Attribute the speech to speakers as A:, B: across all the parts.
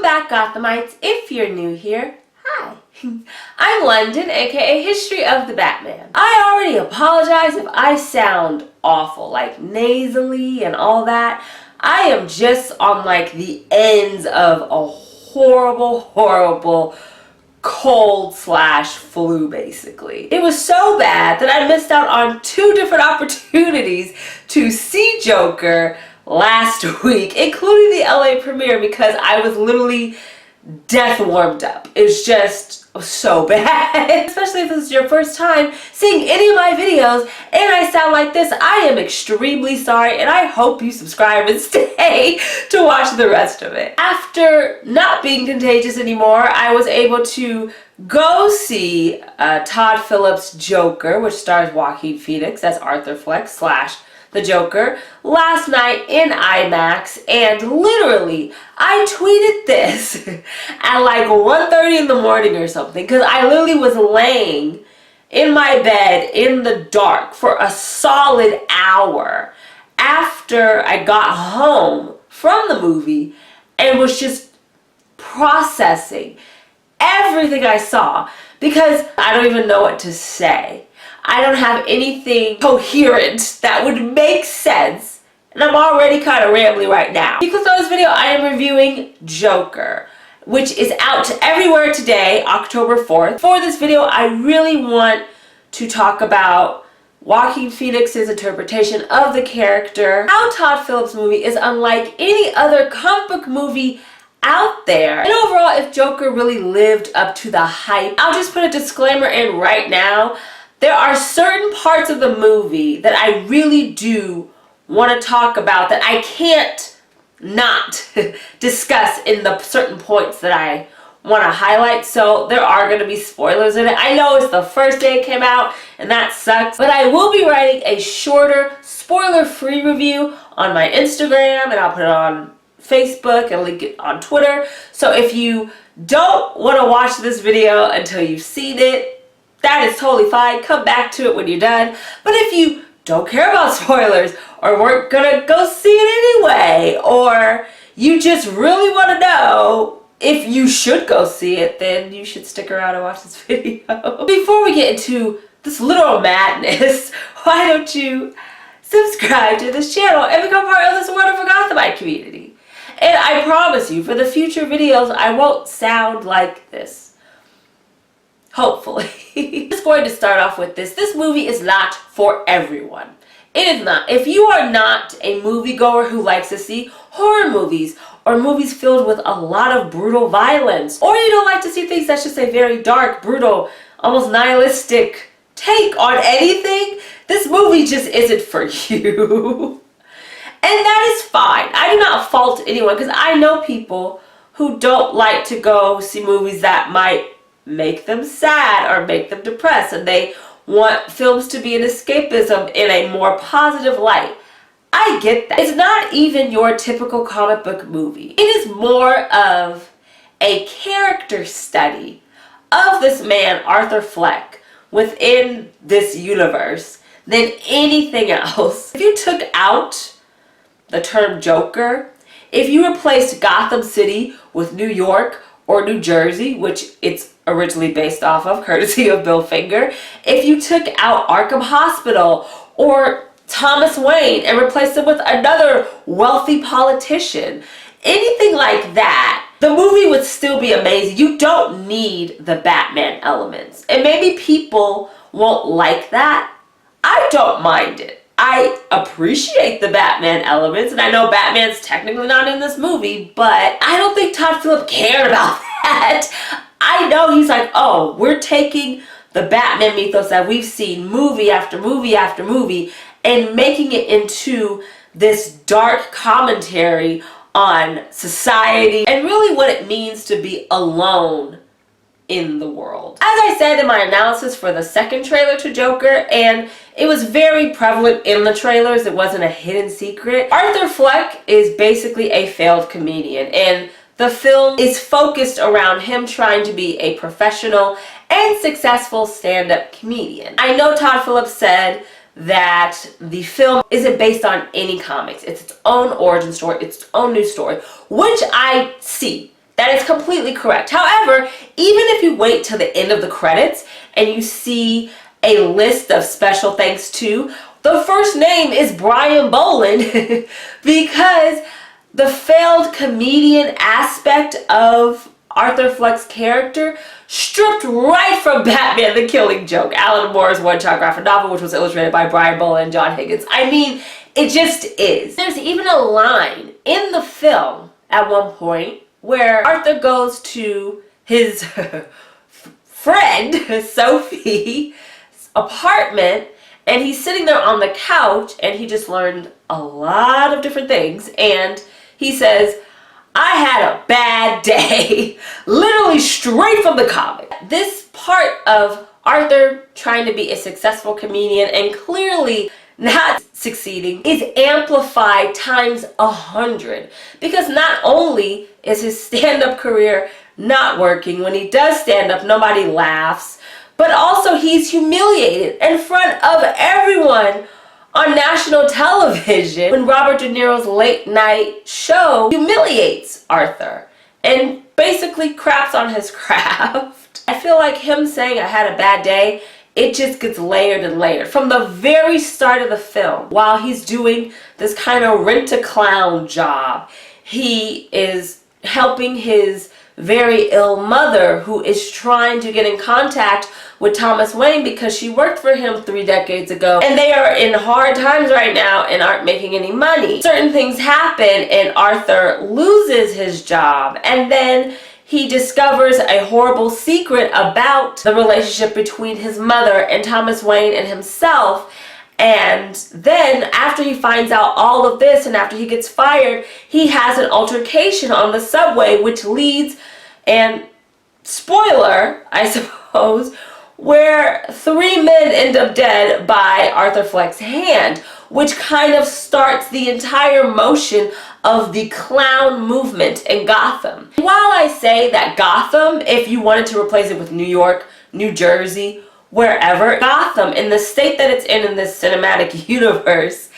A: back, Gothamites. If you're new here, hi. I'm London, aka History of the Batman. I already apologize if I sound awful, like nasally and all that. I am just on like the ends of a horrible cold / flu basically. It was so bad that I missed out on 2 different opportunities to see Joker last week, including the LA premiere, because I was literally death warmed up. It's just so bad. Especially if this is your first time seeing any of my videos and I sound like this, I am extremely sorry, and I hope you subscribe and stay to watch the rest of it. After not being contagious anymore, I was able to go see Todd Phillips' Joker, which stars Joaquin Phoenix as Arthur Fleck / the Joker, last night in IMAX, and literally I tweeted this at like 1:30 in the morning or something, because I literally was laying in my bed in the dark for a solid hour after I got home from the movie and was just processing everything I saw, because I don't even know what to say. I don't have anything coherent that would make sense, and I'm already kind of rambling right now. If you clicked on this video, I am reviewing Joker, which is out everywhere today, October 4th. For this video, I really want to talk about Joaquin Phoenix's interpretation of the character, how Todd Phillips' movie is unlike any other comic book movie out there, and overall if Joker really lived up to the hype. I'll just put a disclaimer in right now. There are certain parts of the movie that I really do want to talk about that I can't not discuss in the certain points that I want to highlight, so there are going to be spoilers in it. I know it's the first day it came out and that sucks, but I will be writing a shorter spoiler-free review on my Instagram, and I'll put it on Facebook and link it on Twitter. So if you don't want to watch this video until you've seen it, that is totally fine. Come back to it when you're done. But if you don't care about spoilers, or weren't gonna go see it anyway, or you just really want to know if you should go see it, then you should stick around and watch this video. Before we get into this literal madness, why don't you subscribe to this channel and become part of this wonderful Gothamite community? And I promise you, for the future videos, I won't sound like this. Hopefully. I'm just going to start off with this. This movie is not for everyone. It is not. If you are not a moviegoer who likes to see horror movies or movies filled with a lot of brutal violence, or you don't like to see things that's just a very dark, brutal, almost nihilistic take on anything, this movie just isn't for you. And that is fine. I do not fault anyone, because I know people who don't like to go see movies that might make them sad or make them depressed, and they want films to be an escapism in a more positive light. I get that. It's not even your typical comic book movie. It is more of a character study of this man, Arthur Fleck, within this universe than anything else. If you took out the term Joker, if you replaced Gotham City with New York or New Jersey, which it's originally based off of, courtesy of Bill Finger, if you took out Arkham Hospital or Thomas Wayne and replaced him with another wealthy politician, anything like that, the movie would still be amazing. You don't need the Batman elements. And maybe people won't like that. I don't mind it. I appreciate the Batman elements, and I know Batman's technically not in this movie, but I don't think Todd Phillips cared about that. I know he's like, oh, we're taking the Batman mythos that we've seen movie after movie after movie and making it into this dark commentary on society and really what it means to be alone in the world. As I said in my analysis for the second trailer to Joker, and it was very prevalent in the trailers, it wasn't a hidden secret, Arthur Fleck is basically a failed comedian, and the film is focused around him trying to be a professional and successful stand-up comedian. I know Todd Phillips said that the film isn't based on any comics. It's its own origin story, its own news story, which I see. That is completely correct. However, even if you wait till the end of the credits and you see a list of special thanks to, the first name is Brian Boland because the failed comedian aspect of Arthur Fleck's character stripped right from Batman the Killing Joke, Alan Moore's one-shot graphic novel, which was illustrated by Brian Boland and John Higgins. I mean, it just is. There's even a line in the film at one point where Arthur goes to his friend, Sophie's apartment, and he's sitting there on the couch, and he just learned a lot of different things, and he says, I had a bad day. Literally straight from the comic. This part of Arthur trying to be a successful comedian and clearly not succeeding is amplified times 100, because not only is his stand-up career not working, when he does stand up nobody laughs, but also he's humiliated in front of everyone on national television when Robert De Niro's late night show humiliates Arthur and basically craps on his craft. I feel like him saying I had a bad day, it just gets layered and layered. From the very start of the film, while he's doing this kind of rent-a-clown job, he is helping his very ill mother who is trying to get in contact with Thomas Wayne because she worked for him 3 decades ago and they are in hard times right now and aren't making any money. Certain things happen and Arthur loses his job, and then he discovers a horrible secret about the relationship between his mother and Thomas Wayne and himself. And then after he finds out all of this and after he gets fired, he has an altercation on the subway which leads, and spoiler I suppose, where 3 men end up dead by Arthur Fleck's hand, which kind of starts the entire motion of the clown movement in Gotham. While I say that Gotham, if you wanted to replace it with New York, New Jersey, wherever, Gotham, in the state that it's in this cinematic universe,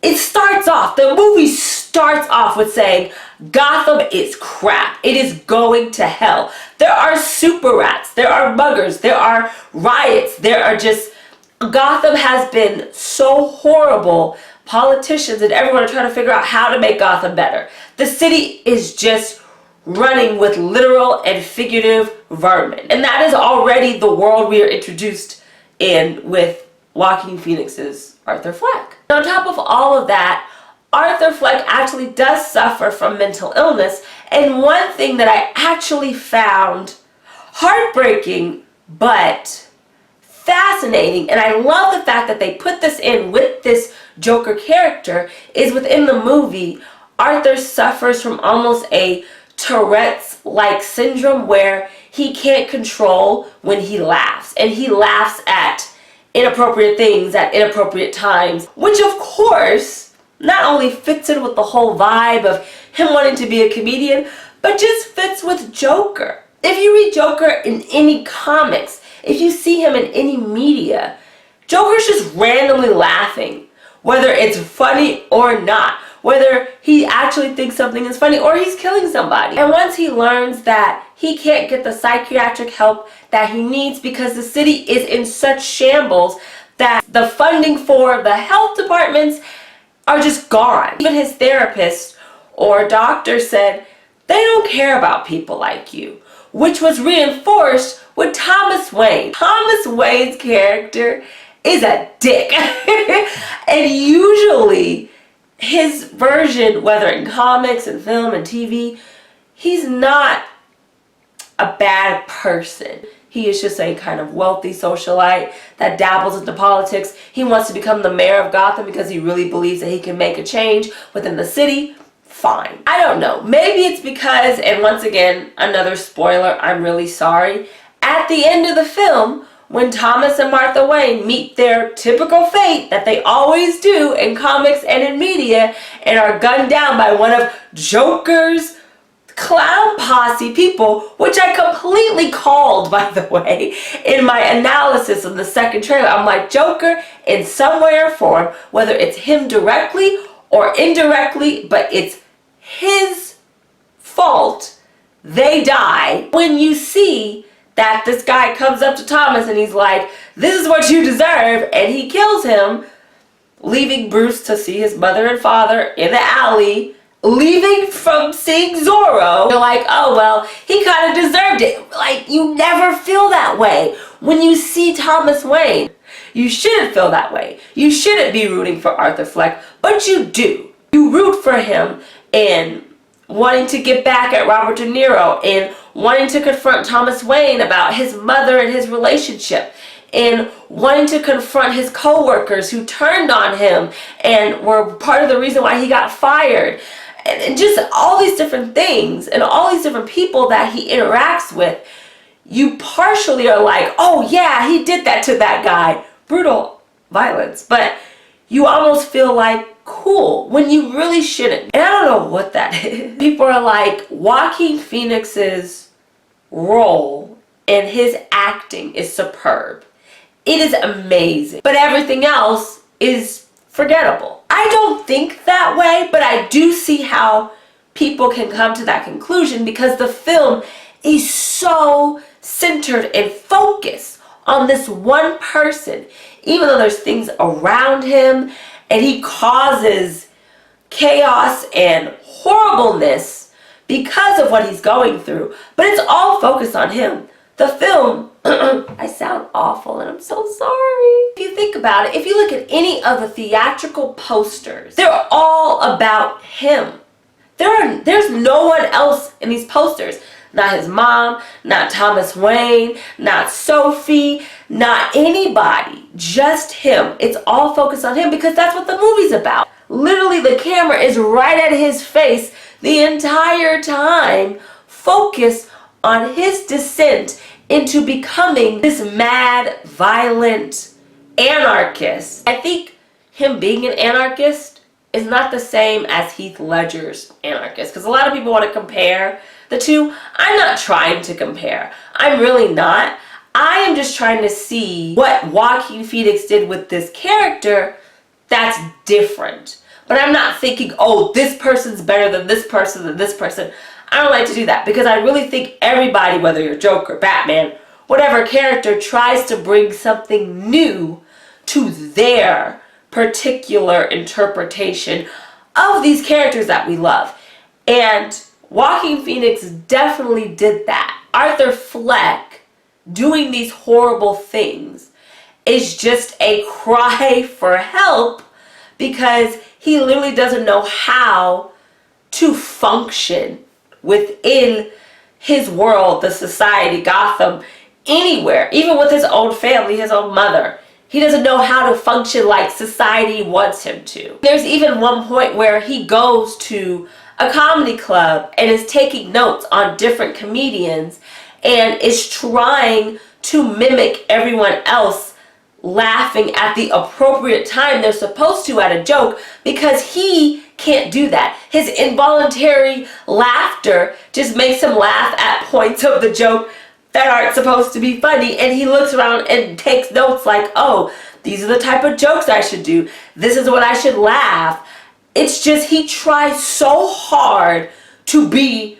A: it starts off, the movie starts off with saying, Gotham is crap. It is going to hell. There are super rats. There are muggers. There are riots. There are just, Gotham has been so horrible. Politicians and everyone are trying to figure out how to make Gotham better. The city is just running with literal and figurative vermin. And that is already the world we are introduced in with Joaquin Phoenix's Arthur Fleck. And on top of all of that, Arthur Fleck actually does suffer from mental illness, and one thing that I actually found heartbreaking but fascinating, and I love the fact that they put this in with this Joker character, is within the movie, Arthur suffers from almost a Tourette's-like syndrome where he can't control when he laughs, and he laughs at inappropriate things at inappropriate times, which of course not only fits in with the whole vibe of him wanting to be a comedian, but just fits with Joker. If you read Joker in any comics, if you see him in any media, Joker's just randomly laughing, whether it's funny or not, whether he actually thinks something is funny or he's killing somebody. And once he learns that he can't get the psychiatric help that he needs because the city is in such shambles that the funding for the health departments are just gone. Even his therapist or doctor said, they don't care about people like you, which was reinforced with Thomas Wayne. Thomas Wayne's character is a dick. And usually his version, whether in comics and film and TV, he's not a bad person. He is just a kind of wealthy socialite that dabbles into politics. He wants to become the mayor of Gotham because he really believes that he can make a change within the city. Fine. I don't know. Maybe it's because, and once again, another spoiler, I'm really sorry. At the end of the film, when Thomas and Martha Wayne meet their typical fate that they always do in comics and in media and are gunned down by one of Joker's clown posse people, which I completely called, by the way, in my analysis of the second trailer. I'm like, Joker in some way or form, whether it's him directly or indirectly, but it's his fault they die. When you see that this guy comes up to Thomas and he's like, this is what you deserve, and he kills him, leaving Bruce to see his mother and father in the alley, leaving from seeing Zorro, you're like, oh, well, he kind of deserved it. Like, you never feel that way when you see Thomas Wayne. You shouldn't feel that way. You shouldn't be rooting for Arthur Fleck, but you do. You root for him and wanting to get back at Robert De Niro and wanting to confront Thomas Wayne about his mother and his relationship, and wanting to confront his co-workers who turned on him and were part of the reason why he got fired, and just all these different things and all these different people that he interacts with. You partially are like, oh yeah, he did that to that guy. Brutal violence. But you almost feel like, cool, when you really shouldn't. And I don't know what that is. People are like, Joaquin Phoenix's role and his acting is superb. It is amazing. But everything else is forgettable. I don't think that way, but I do see how people can come to that conclusion because the film is so centered and focused on this one person, even though there's things around him and he causes chaos and horribleness because of what he's going through, but it's all focused on him. The film, I sound awful and I'm so sorry. If you think about it, if you look at any of the theatrical posters, they're all about him. There's no one else in these posters. Not his mom, not Thomas Wayne, not Sophie, not anybody. Just him. It's all focused on him because that's what the movie's about. Literally, the camera is right at his face the entire time, focused on his descent into becoming this mad, violent anarchist. I think him being an anarchist is not the same as Heath Ledger's anarchist, because a lot of people want to compare the two. I'm not trying to compare. I'm really not. I am just trying to see what Joaquin Phoenix did with this character that's different. But I'm not thinking, oh, this person's better than this person than this person. I don't like to do that because I really think everybody, whether you're Joker, Batman, whatever character, tries to bring something new to their particular interpretation of these characters that we love. And Joaquin Phoenix definitely did that. Arthur Fleck doing these horrible things is just a cry for help because he literally doesn't know how to function within his world, the society, Gotham, anywhere, even with his own family, his own mother. He doesn't know how to function like society wants him to. There's even one point where he goes to a comedy club and is taking notes on different comedians and is trying to mimic everyone else laughing at the appropriate time they're supposed to at a joke because he can't do that. His involuntary laughter just makes him laugh at points of the joke that aren't supposed to be funny, and he looks around and takes notes like, oh, these are the type of jokes I should do. This is what I should laugh. It's just he tries so hard to be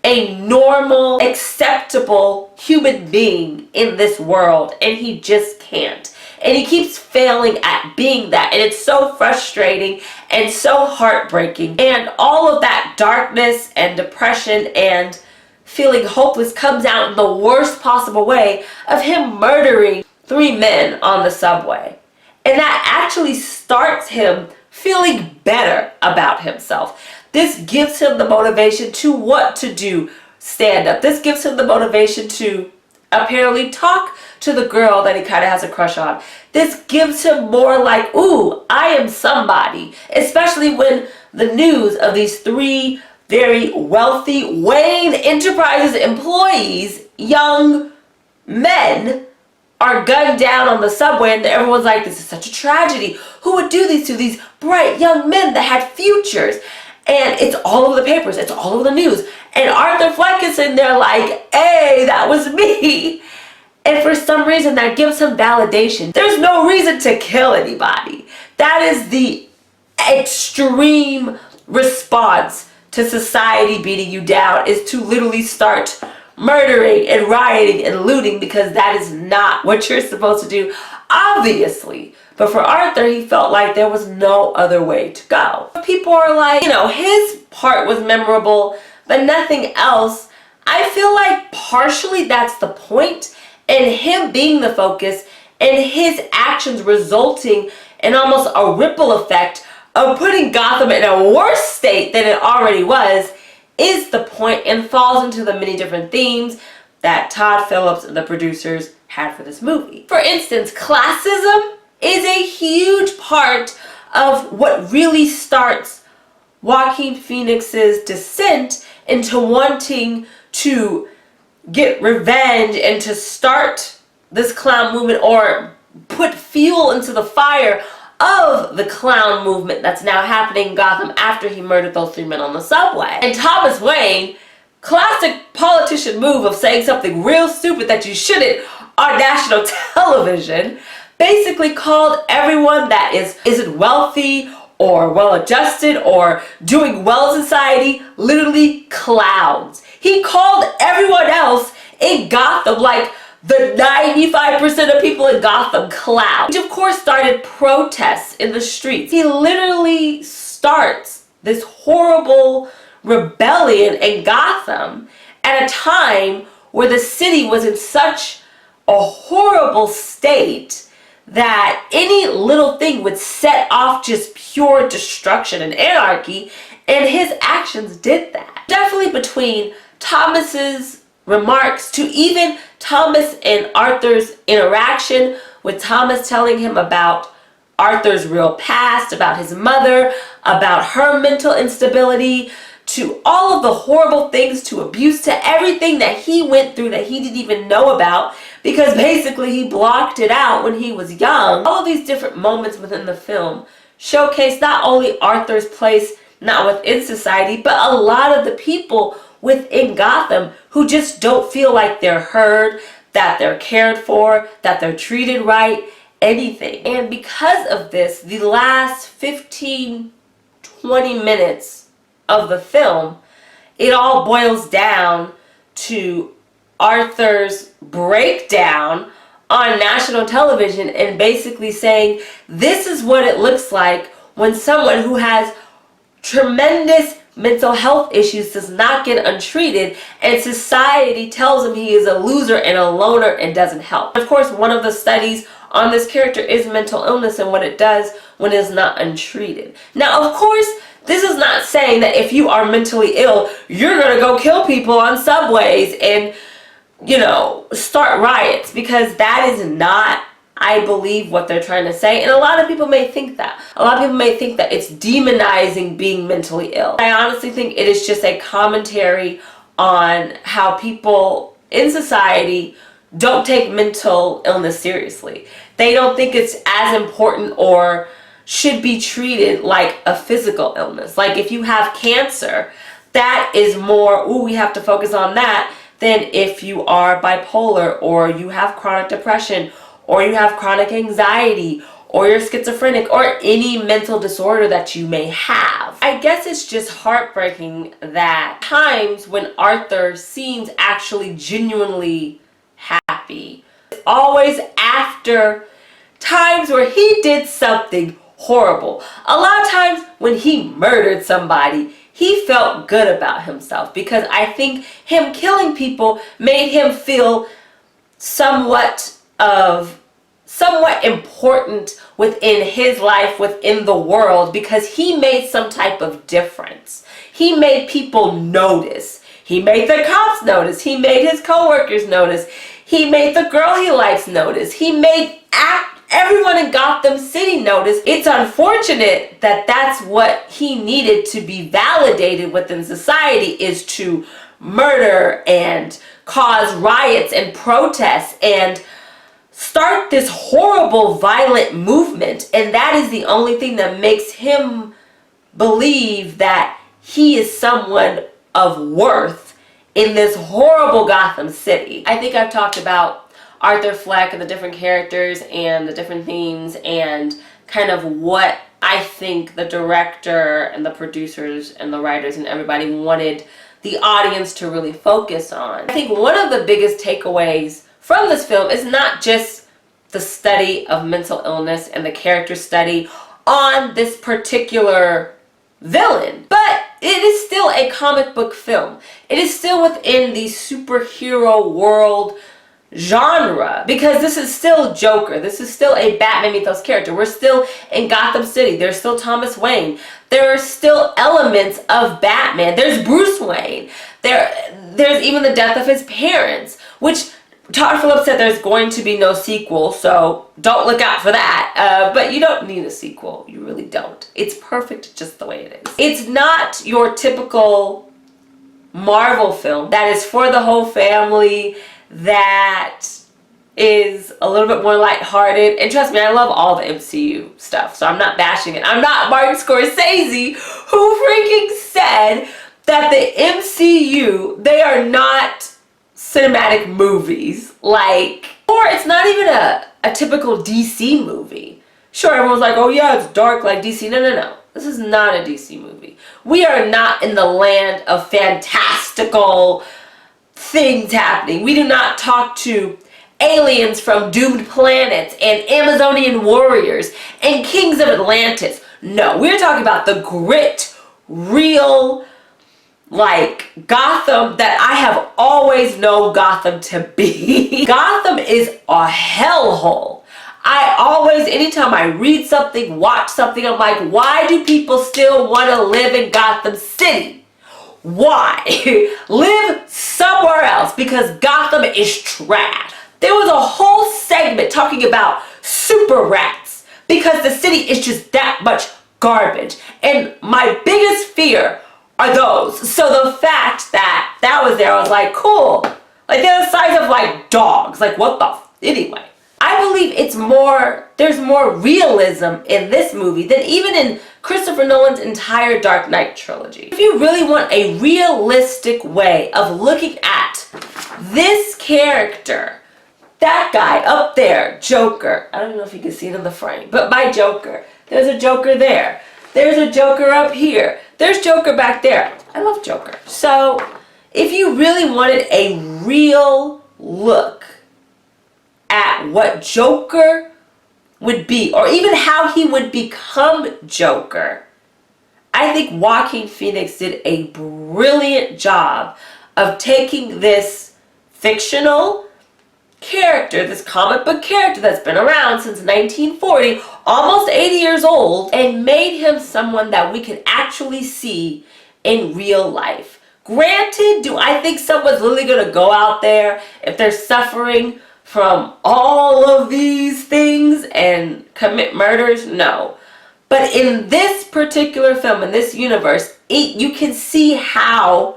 A: a normal, acceptable human being in this world, and he just can't. And he keeps failing at being that, and it's so frustrating and so heartbreaking. And all of that darkness and depression and feeling hopeless comes out in the worst possible way of him murdering 3 men on the subway. And that actually starts him feeling better about himself. This gives him the motivation to want to do stand-up. This gives him the motivation to apparently talk to the girl that he kind of has a crush on. This gives him more like, ooh, I am somebody. Especially when the news of these 3 very wealthy Wayne Enterprises employees, young men, are gunned down on the subway, and everyone's like, this is such a tragedy. Who would do these to these bright young men that had futures? And it's all over the papers. It's all over the news. And Arthur Fleck is in there like, hey, that was me. And for some reason, that gives him validation. There's no reason to kill anybody. That is the extreme response to society beating you down is to literally start murdering and rioting and looting, because that is not what you're supposed to do, obviously. But for Arthur, he felt like there was no other way to go. People are like, his part was memorable, but nothing else. I feel like partially that's the point, and him being the focus and his actions resulting in almost a ripple effect of putting Gotham in a worse state than it already was is the point, and falls into the many different themes that Todd Phillips and the producers had for this movie. For instance, classism is a huge part of what really starts Joaquin Phoenix's descent into wanting to get revenge and to start this clown movement, or put fuel into the fire of the clown movement that's now happening in Gotham after he murdered those 3 men on the subway. And Thomas Wayne, classic politician move of saying something real stupid that you shouldn't on national television, basically called everyone that isn't wealthy or well-adjusted or doing well in society literally clowns. He called everyone else in Gotham, like the 95% of people in Gotham, clowns. Which of course started protests in the streets. He literally starts this horrible rebellion in Gotham at a time where the city was in such a horrible state that any little thing would set off just pure destruction and anarchy, and his actions did that. Definitely between Thomas's remarks to even Thomas and Arthur's interaction, with Thomas telling him about Arthur's real past, about his mother, about her mental instability, to all of the horrible things, to abuse, to everything that he went through that he didn't even know about because basically he blocked it out when he was young. All of these different moments within the film showcase not only Arthur's place not within society, but a lot of the people within Gotham who just don't feel like they're heard, that they're cared for, that they're treated right, anything. And because of this, the last 15-20 minutes of the film, it all boils down to Arthur's breakdown on national television and basically saying this is what it looks like when someone who has tremendous mental health issues does not get untreated, and society tells him he is a loser and a loner and doesn't help. Of course, one of the studies on this character is mental illness and what it does when it is not untreated. Now, of course, this is not saying that if you are mentally ill, you're going to go kill people on subways and, start riots, because that is not, I believe, what they're trying to say. And a lot of people may think that. A lot of people may think that it's demonizing being mentally ill. I honestly think it is just a commentary on how people in society don't take mental illness seriously. They don't think it's as important or should be treated like a physical illness. Like if you have cancer, that is more, we have to focus on that, than if you are bipolar or you have chronic depression or you have chronic anxiety or you're schizophrenic or any mental disorder that you may have. I guess it's just heartbreaking that times when Arthur seems actually genuinely happy, it's always after times where he did something horrible. A lot of times when he murdered somebody, he felt good about himself, because I think him killing people made him feel somewhat important within his life, within the world, because he made some type of difference. He made people notice. He made the cops notice. He made his coworkers notice. He made the girl he likes notice. He made everyone in Gotham City notice. It's unfortunate that that's what he needed to be validated within society, is to murder and cause riots and protests and start this horrible violent movement. And that is the only thing that makes him believe that he is someone of worth in this horrible Gotham City. I think I've talked about Arthur Fleck and the different characters and the different themes and kind of what I think the director and the producers and the writers and everybody wanted the audience to really focus on. I think one of the biggest takeaways from this film is not just the study of mental illness and the character study on this particular villain, but it is still a comic book film. It is still within the superhero world genre, because this is still Joker. This is still a Batman mythos character. We're still in Gotham City. There's still Thomas Wayne. There are still elements of Batman. There's Bruce Wayne. There's even the death of his parents, which Todd Phillips said there's going to be no sequel, so don't look out for that. But you don't need a sequel. You really don't. It's perfect just the way it is. It's not your typical Marvel film that is for the whole family, that is a little bit more lighthearted. And trust me, I love all the MCU stuff, so I'm not bashing it. I'm not Martin Scorsese, who freaking said that the MCU, they are not cinematic movies. Like, or it's not even a typical DC movie. Sure, everyone's like, oh yeah, it's dark like DC. No. This is not a DC movie. We are not in the land of fantastical things happening. We do not talk to aliens from doomed planets and Amazonian warriors and kings of Atlantis. No, we're talking about the grit, real, like Gotham that I have always known Gotham to be. Gotham is a hellhole. I always, anytime I read something, watch something, I'm like, why do people still want to live in Gotham City? Why? Live somewhere else, because Gotham is trash. There was a whole segment talking about super rats because the city is just that much garbage. And my biggest fear are those. So the fact that that was there, I was like, cool. Like, they're the size of like dogs. Like, what the anyway. I believe there's more realism in this movie than even in Christopher Nolan's entire Dark Knight trilogy. If you really want a realistic way of looking at this character, that guy up there, Joker, I don't know if you can see it in the frame, but my Joker, there's a Joker there. There's a Joker up here. There's Joker back there. I love Joker. So if you really wanted a real look at what Joker would be, or even how he would become Joker, I think Joaquin Phoenix did a brilliant job of taking this fictional character, this comic book character that's been around since 1940, almost 80 years old, and made him someone that we could actually see in real life. Granted, do I think someone's literally gonna go out there if they're suffering from all of these things and commit murders? No. But in this particular film, in this universe, you can see how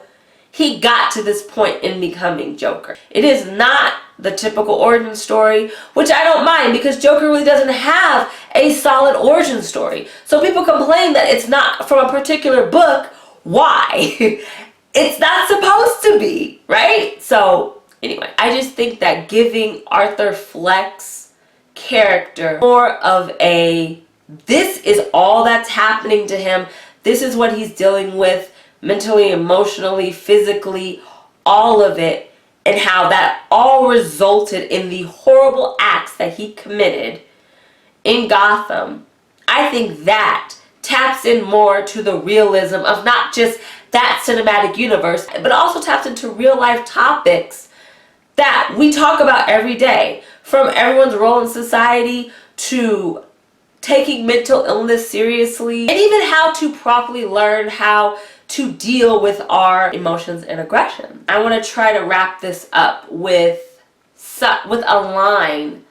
A: he got to this point in becoming Joker. It is not the typical origin story, which I don't mind, because Joker really doesn't have a solid origin story. So people complain that it's not from a particular book. Why? It's not supposed to be, right? So anyway, I just think that giving Arthur Fleck's character more of a, this is all that's happening to him, this is what he's dealing with mentally, emotionally, physically, all of it, and how that all resulted in the horrible acts that he committed in Gotham. I think that taps in more to the realism of not just that cinematic universe, but also taps into real life topics that we talk about every day, from everyone's role in society to taking mental illness seriously, and even how to properly learn how to deal with our emotions and aggression. I want to try to wrap this up with a line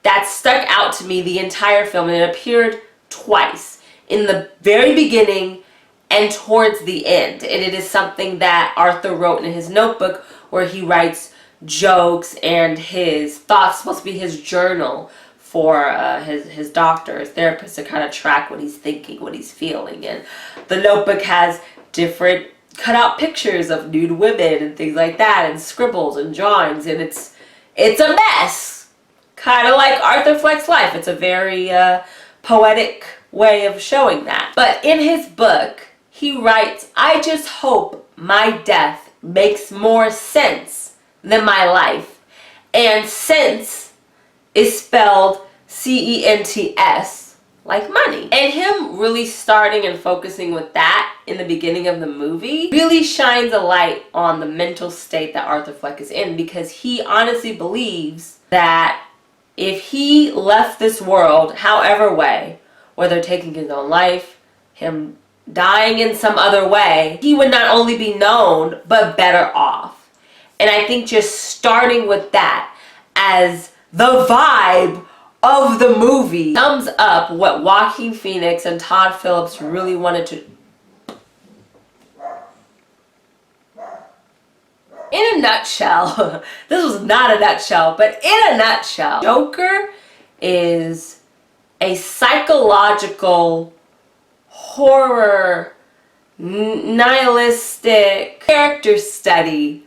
A: that stuck out to me the entire film, and it appeared twice, in the very beginning and towards the end. And it is something that Arthur wrote in his notebook, where he writes jokes and his thoughts, supposed to be his journal for his doctor, his therapist, to kind of track what he's thinking, what he's feeling. And the notebook has different cutout pictures of nude women and things like that, and scribbles and drawings, and it's a mess, kind of like Arthur Fleck's life. It's a very poetic way of showing that. But in his book, he writes, "I just hope my death makes more sense than my life." And sense is spelled C-E-N-T-S, like money. And him really starting and focusing with that in the beginning of the movie really shines a light on the mental state that Arthur Fleck is in, because he honestly believes that if he left this world however way, whether taking his own life, him dying in some other way, he would not only be known, but better off. And I think just starting with that as the vibe of the movie sums up what Joaquin Phoenix and Todd Phillips really wanted to. In a nutshell, this was not a nutshell, but in a nutshell, Joker is a psychological horror, nihilistic character study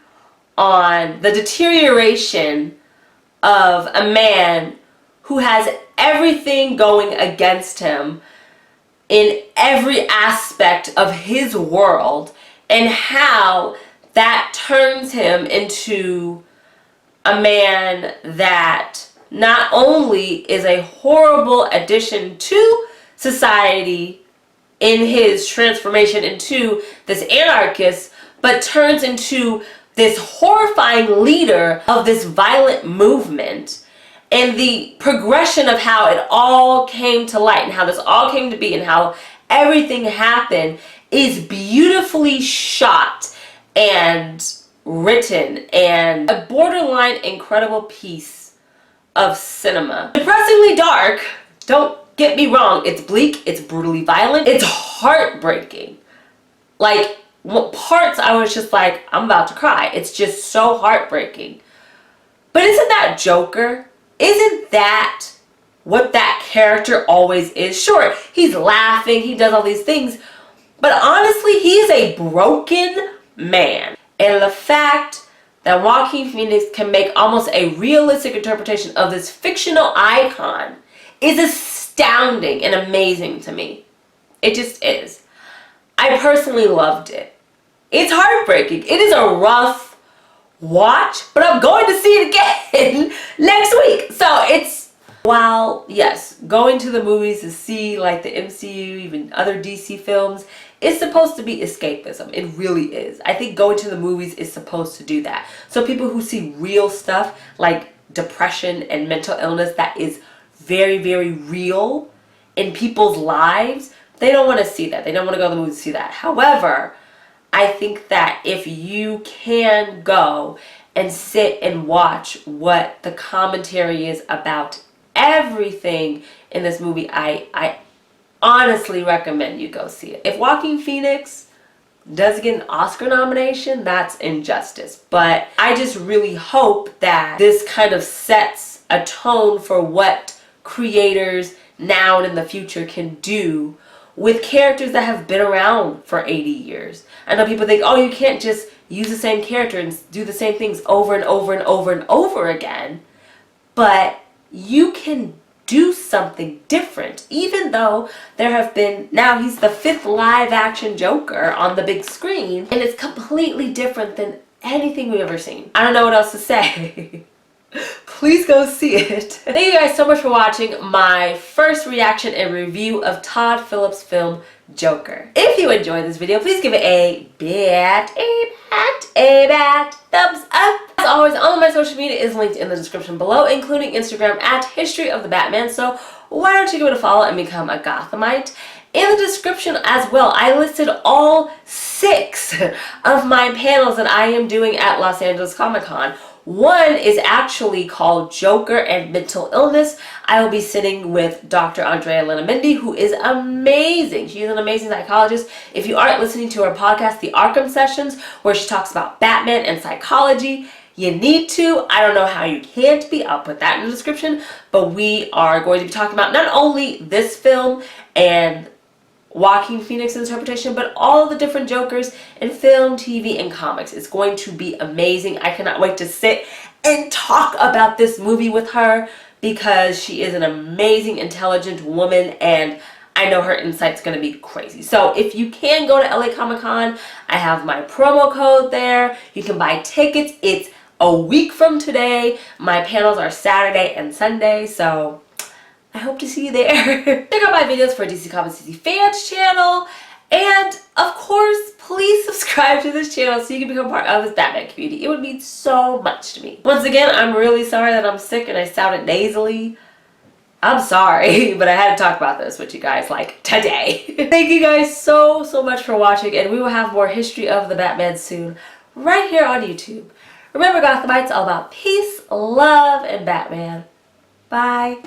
A: on the deterioration of a man who has everything going against him in every aspect of his world, and how that turns him into a man that not only is a horrible addition to society in his transformation into this anarchist, but turns into this horrifying leader of this violent movement. And the progression of how it all came to light and how this all came to be and how everything happened is beautifully shot and written, and a borderline incredible piece of cinema. Depressingly dark, don't get me wrong, it's bleak, it's brutally violent, it's heartbreaking. Like, parts I was just like, I'm about to cry. It's just so heartbreaking. But isn't that Joker? Isn't that what that character always is? Sure, he's laughing, he does all these things, but honestly, he is a broken man. And the fact that Joaquin Phoenix can make almost a realistic interpretation of this fictional icon is astounding and amazing to me. It just is. I personally loved it. It's heartbreaking. It is a rough watch, but I'm going to see it again next week. So it's, while yes, going to the movies to see like the MCU, even other DC films, is supposed to be escapism. It really is. I think going to the movies is supposed to do that. So people who see real stuff like depression and mental illness that is very, very real in people's lives, they don't want to see that. They don't want to go to the movies to see that. However, I think that if you can go and sit and watch what the commentary is about everything in this movie, I honestly recommend you go see it. If Joaquin Phoenix does get an Oscar nomination, that's injustice. But I just really hope that this kind of sets a tone for what creators now and in the future can do with characters that have been around for 80 years. I know people think, oh, you can't just use the same character and do the same things over and over and over and over again. But you can do something different, even though there have been, now he's the 5th live action Joker on the big screen, and it's completely different than anything we've ever seen. I don't know what else to say. Please go see it. Thank you guys so much for watching my first reaction and review of Todd Phillips' film Joker. If you enjoyed this video, please give it a bat thumbs up. As always, all of my social media is linked in the description below, including Instagram at History of the Batman. So why don't you give it a follow and become a Gothamite? In the description as well, I listed all 6 of my panels that I am doing at Los Angeles Comic Con. One is actually called Joker and Mental Illness. I will be sitting with Dr. Andrea Lenamendi, who is amazing. She is an amazing psychologist. If you aren't listening to her podcast, The Arkham Sessions, where she talks about Batman and psychology, you need to. I don't know how you can't be. I'll put that in the description. But we are going to be talking about not only this film and Joaquin Phoenix's interpretation, but all the different Jokers in film, TV, and comics. It's going to be amazing. I cannot wait to sit and talk about this movie with her, because she is an amazing, intelligent woman, and I know her insight's going to be crazy. So if you can go to LA Comic Con, I have my promo code there. You can buy tickets. It's a week from today. My panels are Saturday and Sunday, so I hope to see you there. Check out my videos for DC Comics DC Fans channel. And of course, please subscribe to this channel so you can become part of this Batman community. It would mean so much to me. Once again, I'm really sorry that I'm sick and I sounded nasally. I'm sorry, but I had to talk about this with you guys like today. Thank you guys so much for watching, and we will have more history of the Batman soon right here on YouTube. Remember, Gothamites, all about peace, love, and Batman. Bye.